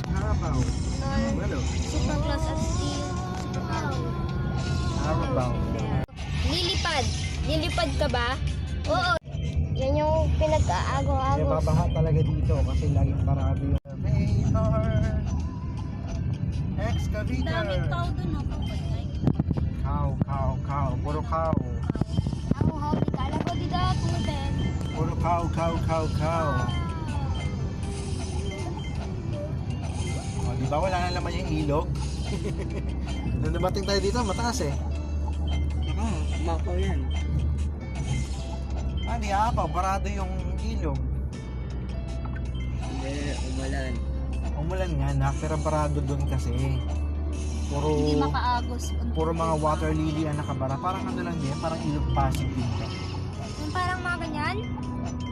Carabao. Ano? Super Class at Steel. Carabao. Lilipad. Lilipad ka ba? Oo. Yan yung pinag-aago-ago. Kaya babaha talaga dito kasi laging parado yung Excavator. Excavator. Daming tao dun, no? Cow. Puro cow. Ako, hawli ka. Alam ko dito, pumuntin. Puro cow. O, di ba wala na naman yung ilog? Nung dumating tayo dito, mataas eh. Makaw yan. Di apaw, parado yung ilog. Hindi, umalan. Umulan nga na, pero parado doon kasi. Hindi makaagos. Puro mga water lily ang nakabara. Parang ano lang din, parang ilog Pasig din ka. Yung parang mga ganyan?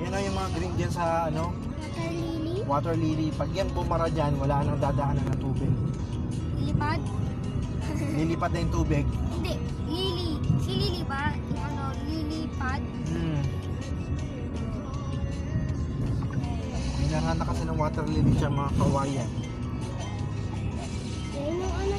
Yan o yung mga green dyan sa ano, Water lily? water lily. Pag yan bumara dyan, wala nang dadaanan ng tubig. Lilipad? Lilipat na yung tubig. Hindi. Lily. Si Lily ba? Yung ano, lilipad? Minarhan na kasi ng water lily siya mga kawayan. Yan yung ano,